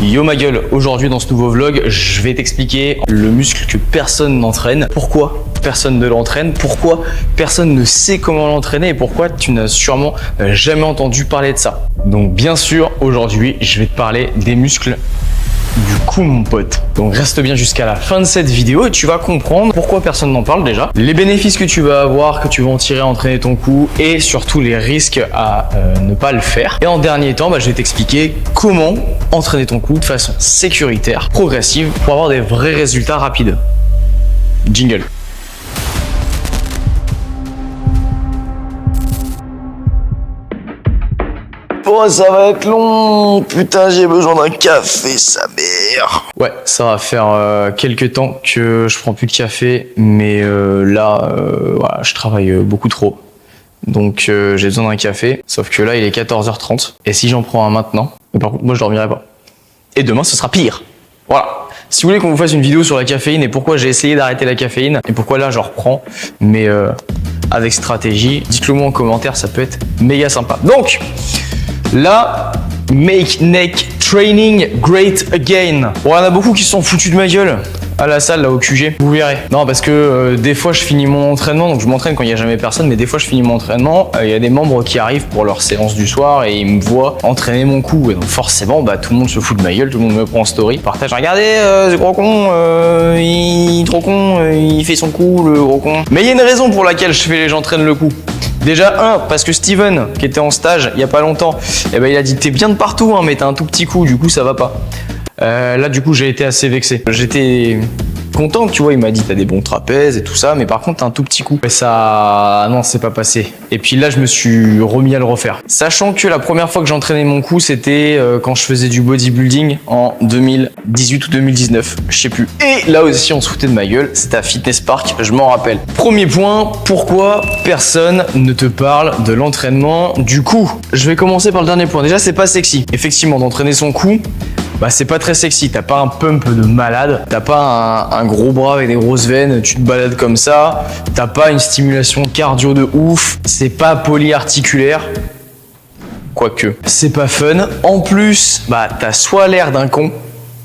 Yo ma gueule, aujourd'hui dans ce nouveau vlog, je vais t'expliquer le muscle que personne n'entraîne, pourquoi personne ne l'entraîne, pourquoi personne ne sait comment l'entraîner et pourquoi tu n'as sûrement jamais entendu parler de ça. Donc bien sûr, aujourd'hui, je vais te parler des muscles du cou mon pote. Donc reste bien jusqu'à la fin de cette vidéo et tu vas comprendre pourquoi personne n'en parle déjà, les bénéfices que tu vas avoir, que tu vas en tirer à entraîner ton cou et surtout les risques à ne pas le faire. Et en dernier temps, je vais t'expliquer comment entraîner ton cou de façon sécuritaire, progressive pour avoir des vrais résultats rapides. Jingle. Oh, ça va être long. Putain, j'ai besoin d'un café, sa mère. Ouais, ça va faire quelques temps que je prends plus de café, mais voilà, je travaille beaucoup trop. Donc j'ai besoin d'un café, sauf que là il est 14h30, et si j'en prends un maintenant, par contre moi je dormirai pas. Et demain ce sera pire. Voilà. Si vous voulez qu'on vous fasse une vidéo sur la caféine et pourquoi j'ai essayé d'arrêter la caféine, et pourquoi là j'en reprends, mais avec stratégie, dites-le moi en commentaire, ça peut être méga sympa. Donc, là, Make Neck Training Great Again. Bon, il y en a beaucoup qui se sont foutus de ma gueule à la salle, là, au QG. Vous verrez. Non, parce que des fois, je finis mon entraînement. Donc, je m'entraîne quand il n'y a jamais personne. Mais des fois, je finis mon entraînement. Il y a des membres qui arrivent pour leur séance du soir et ils me voient entraîner mon cou. Et donc, forcément, tout le monde se fout de ma gueule. Tout le monde me prend en story. Partage. Regardez, ce gros con. Il est trop con. Il fait son cou, le gros con. Mais il y a une raison pour laquelle j'entraîne le cou. Déjà, parce que Steven, qui était en stage il y a pas longtemps, il a dit t'es bien de partout, mais t'as un tout petit coup, du coup ça va pas. Là du coup j'ai été assez vexé. J'étais content, tu vois, il m'a dit t'as des bons trapèzes et tout ça, mais par contre t'as un tout petit coup. Et ça, non, c'est pas passé. Et puis là je me suis remis à le refaire. Sachant que la première fois que j'entraînais mon cou, c'était quand je faisais du bodybuilding en 2018 ou 2019, je sais plus. Et là aussi on se foutait de ma gueule, c'était à Fitness Park, je m'en rappelle. Premier point, pourquoi personne ne te parle de l'entraînement du cou? Je vais commencer par le dernier point. Déjà c'est pas sexy. Effectivement, d'entraîner son cou, c'est pas très sexy, t'as pas un pump de malade, t'as pas un gros bras avec des grosses veines, tu te balades comme ça, t'as pas une stimulation cardio de ouf, c'est pas polyarticulaire, quoique, c'est pas fun. En plus, t'as soit l'air d'un con,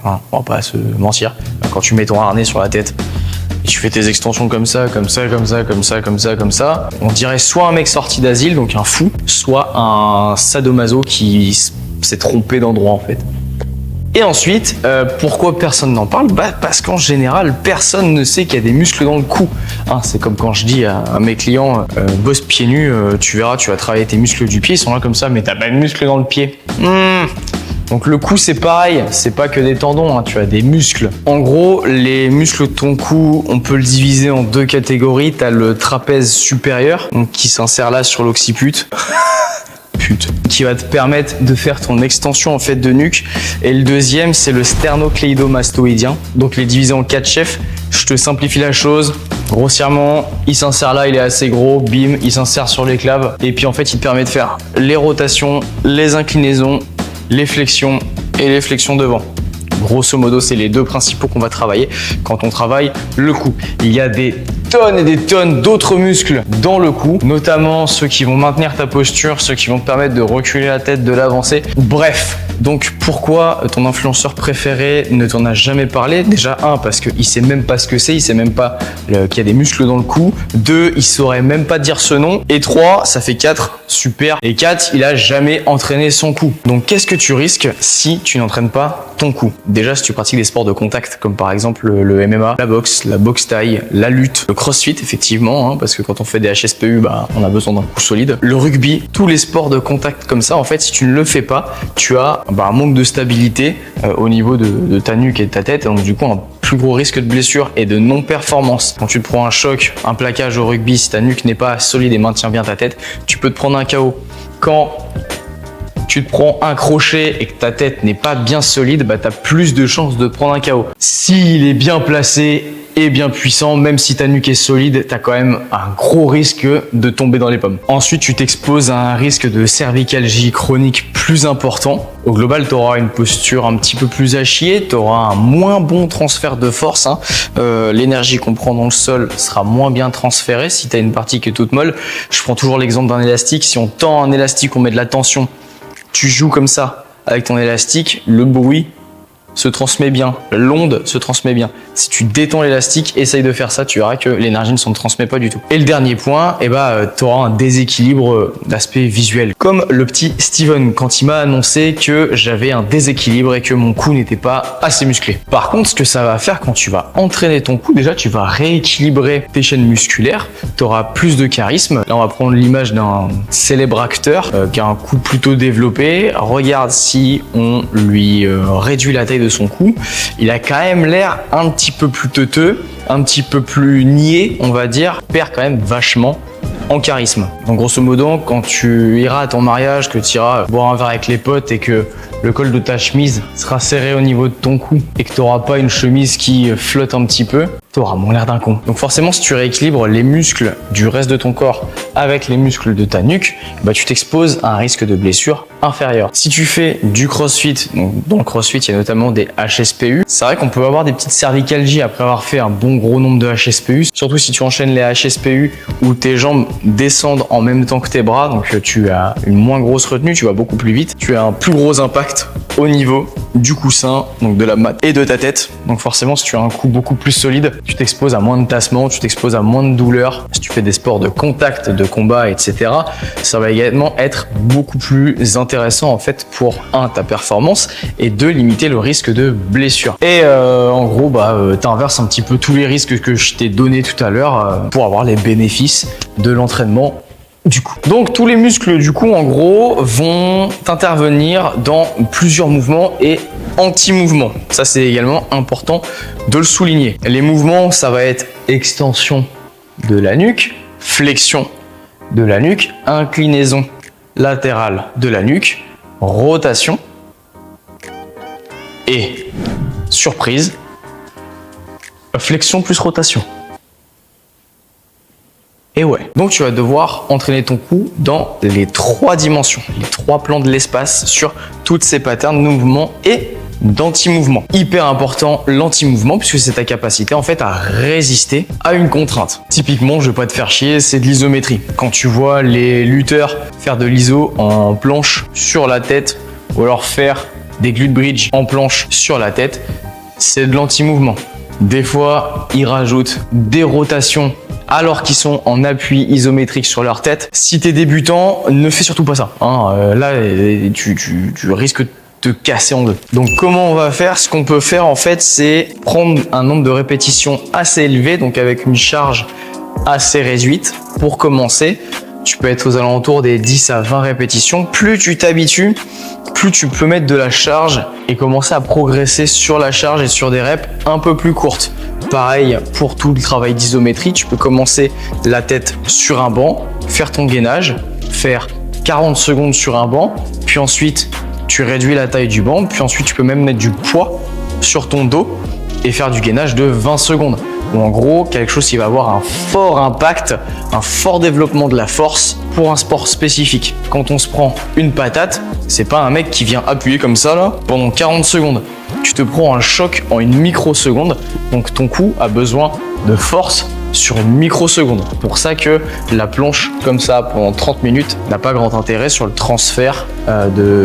on va pas se mentir, quand tu mets ton harnais sur la tête et tu fais tes extensions comme ça, on dirait soit un mec sorti d'asile, donc un fou, soit un sadomaso qui s'est trompé d'endroit en fait. Et ensuite, pourquoi personne n'en parle? Parce qu'en général, personne ne sait qu'il y a des muscles dans le cou. C'est comme quand je dis à mes clients, bosse pieds nus, tu verras, tu vas travailler tes muscles du pied, ils sont là comme ça, mais t'as pas de muscles dans le pied. Donc le cou c'est pareil, c'est pas que des tendons, tu as des muscles. En gros, les muscles de ton cou, on peut le diviser en deux catégories. T'as le trapèze supérieur, donc qui s'insère là sur l'occiput. Qui va te permettre de faire ton extension en fait de nuque, et le deuxième c'est le sternocléidomastoïdien, donc les divisé en 4 chefs. Je te simplifie la chose grossièrement, il s'insère là, il est assez gros, bim, il s'insère sur l'éclave et puis en fait il te permet de faire les rotations, les inclinaisons, les flexions et les flexions devant. Grosso modo, c'est les deux principaux qu'on va travailler quand on travaille le cou. Il y a des tonnes et des tonnes d'autres muscles dans le cou, notamment ceux qui vont maintenir ta posture, ceux qui vont te permettre de reculer la tête, de l'avancer. Bref, donc pourquoi ton influenceur préféré ne t'en a jamais parlé? Déjà, parce qu'il sait même pas ce que c'est, il sait même pas qu'il y a des muscles dans le cou. 2, il saurait même pas dire ce nom. Et 3, ça fait 4, super. Et 4, il a jamais entraîné son cou. Donc qu'est-ce que tu risques si tu n'entraînes pas ton cou? Déjà, si tu pratiques des sports de contact, comme par exemple le MMA, la boxe taille, la lutte, le crossfit, effectivement, parce que quand on fait des HSPU, on a besoin d'un cou solide. Le rugby, tous les sports de contact comme ça, en fait, si tu ne le fais pas, tu as un manque de stabilité au niveau de ta nuque et de ta tête, et donc du coup, un plus gros risque de blessure et de non-performance. Quand tu te prends un choc, un plaquage au rugby, si ta nuque n'est pas solide et maintient bien ta tête, tu peux te prendre un KO. Quand tu te prends un crochet et que ta tête n'est pas bien solide, tu as plus de chances de prendre un KO. S'il est bien placé et bien puissant, même si ta nuque est solide, tu as quand même un gros risque de tomber dans les pommes. Ensuite, tu t'exposes à un risque de cervicalgie chronique plus important. Au global, tu auras une posture un petit peu plus à chier, tu auras un moins bon transfert de force. L'énergie qu'on prend dans le sol sera moins bien transférée si tu as une partie qui est toute molle. Je prends toujours l'exemple d'un élastique. Si on tend un élastique, on met de la tension, tu joues comme ça avec ton élastique, le bruit se transmet bien, l'onde se transmet bien. Si tu détends l'élastique, essaye de faire ça, tu verras que l'énergie ne s'en transmet pas du tout. Et le dernier point, tu auras un déséquilibre d'aspect visuel. Comme le petit Steven, quand il m'a annoncé que j'avais un déséquilibre et que mon cou n'était pas assez musclé. Par contre, ce que ça va faire quand tu vas entraîner ton cou, déjà tu vas rééquilibrer tes chaînes musculaires, tu auras plus de charisme. Là, on va prendre l'image d'un célèbre acteur qui a un cou plutôt développé. Regarde si on lui réduit la taille de son cou, il a quand même l'air un petit peu plus teuteux, un petit peu plus niais, on va dire, perd quand même vachement en charisme. Donc grosso modo, quand tu iras à ton mariage, que tu iras boire un verre avec les potes et que le col de ta chemise sera serré au niveau de ton cou et que tu n'auras pas une chemise qui flotte un petit peu, tu auras moins l'air d'un con. Donc forcément, si tu rééquilibres les muscles du reste de ton corps avec les muscles de ta nuque, tu t'exposes à un risque de blessure inférieur. Si tu fais du crossfit, donc dans le crossfit, il y a notamment des HSPU. C'est vrai qu'on peut avoir des petites cervicalgies après avoir fait un bon gros nombre de HSPU, surtout si tu enchaînes les HSPU où tes jambes descendent en même temps que tes bras, donc tu as une moins grosse retenue, tu vas beaucoup plus vite, tu as un plus gros impact au niveau du coussin, donc de la mat et de ta tête. Donc forcément, si tu as un cou beaucoup plus solide, tu t'exposes à moins de tassement, tu t'exposes à moins de douleur. Si tu fais des sports de contact, de combat, etc., ça va également être beaucoup plus intéressant en fait pour ta performance et limiter le risque de blessure. Et en gros, t'inverses un petit peu tous les risques que je t'ai donné tout à l'heure pour avoir les bénéfices de l'entraînement du cou. Donc tous les muscles du cou en gros vont intervenir dans plusieurs mouvements et anti-mouvements. Ça c'est également important de le souligner. Les mouvements, ça va être extension de la nuque, flexion de la nuque, inclinaison latérale de la nuque, rotation et surprise, flexion plus rotation. Et ouais, donc tu vas devoir entraîner ton cou dans les 3 dimensions, les 3 plans de l'espace sur toutes ces patterns de mouvement et d'anti-mouvement. Hyper important l'anti-mouvement puisque c'est ta capacité en fait à résister à une contrainte. Typiquement, je vais pas te faire chier, c'est de l'isométrie. Quand tu vois les lutteurs faire de l'iso en planche sur la tête ou alors faire des glute bridge en planche sur la tête, c'est de l'anti-mouvement. Des fois, ils rajoutent des rotations alors qu'ils sont en appui isométrique sur leur tête. Si tu es débutant, ne fais surtout pas ça. Là, tu risques de te casser en deux. Donc comment on va faire? Ce qu'on peut faire en fait, c'est prendre un nombre de répétitions assez élevé, donc avec une charge assez réduite. Pour commencer, tu peux être aux alentours des 10 à 20 répétitions. Plus tu t'habitues, plus tu peux mettre de la charge et commencer à progresser sur la charge et sur des reps un peu plus courtes. Pareil pour tout le travail d'isométrie, tu peux commencer la tête sur un banc, faire ton gainage, faire 40 secondes sur un banc, puis ensuite tu réduis la taille du banc, puis ensuite tu peux même mettre du poids sur ton dos et faire du gainage de 20 secondes. Ou en gros, quelque chose qui va avoir un fort impact, un fort développement de la force pour un sport spécifique. Quand on se prend une patate, c'est pas un mec qui vient appuyer comme ça là pendant 40 secondes. Tu te prends un choc en une microseconde, donc ton cou a besoin de force sur une microseconde. C'est pour ça que la planche comme ça pendant 30 minutes n'a pas grand intérêt sur le transfert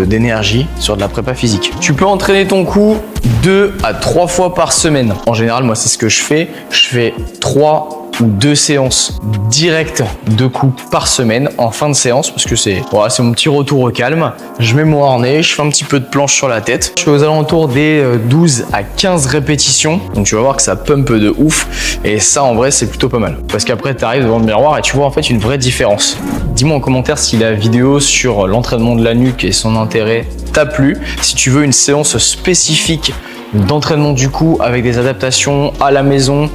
d'énergie sur de la prépa physique. Tu peux entraîner ton cou 2 à 3 fois par semaine. En général, moi c'est ce que je fais. Je fais 3 ou 2 séances directes de coups par semaine en fin de séance parce que c'est mon petit retour au calme. Je mets mon harnais, je fais un petit peu de planche sur la tête. Je suis aux alentours des 12 à 15 répétitions. Donc tu vas voir que ça pump de ouf et ça en vrai c'est plutôt pas mal. Parce qu'après tu arrives devant le miroir et tu vois en fait une vraie différence. Dis-moi en commentaire si la vidéo sur l'entraînement de la nuque et son intérêt t'a plu. Si tu veux une séance spécifique d'entraînement du cou avec des adaptations à la maison,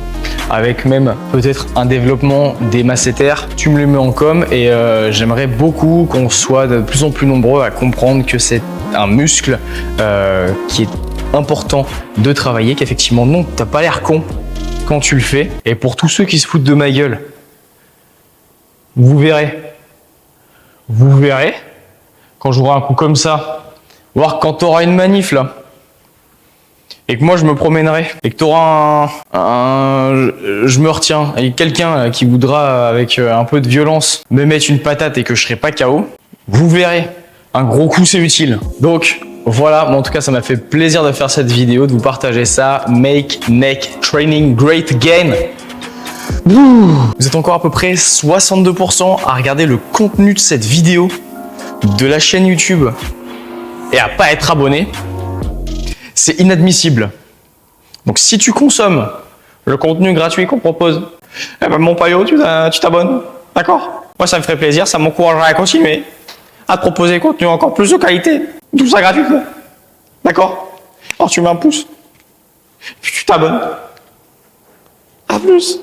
avec même peut-être un développement des masséters, tu me le mets en com et j'aimerais beaucoup qu'on soit de plus en plus nombreux à comprendre que c'est un muscle qui est important de travailler, qu'effectivement non, t'as pas l'air con quand tu le fais. Et pour tous ceux qui se foutent de ma gueule, vous verrez quand j'aurai un coup comme ça, voir quand t'auras une manif là, et que moi je me promènerai, et que t'auras je me retiens, et quelqu'un qui voudra avec un peu de violence me mettre une patate et que je serai pas KO, vous verrez, un gros coup c'est utile. Donc voilà, mais en tout cas, ça m'a fait plaisir de faire cette vidéo, de vous partager ça. Make neck training great again. Vous êtes encore à peu près 62% à regarder le contenu de cette vidéo de la chaîne YouTube et à pas être abonné. C'est inadmissible. Donc si tu consommes le contenu gratuit qu'on propose, eh ben, mon paillot, tu t'abonnes. D'accord? Moi, ça me ferait plaisir, ça m'encouragera à continuer à te proposer des contenus encore plus de qualité. Tout ça gratuitement. D'accord? Alors tu mets un pouce, puis tu t'abonnes. À plus.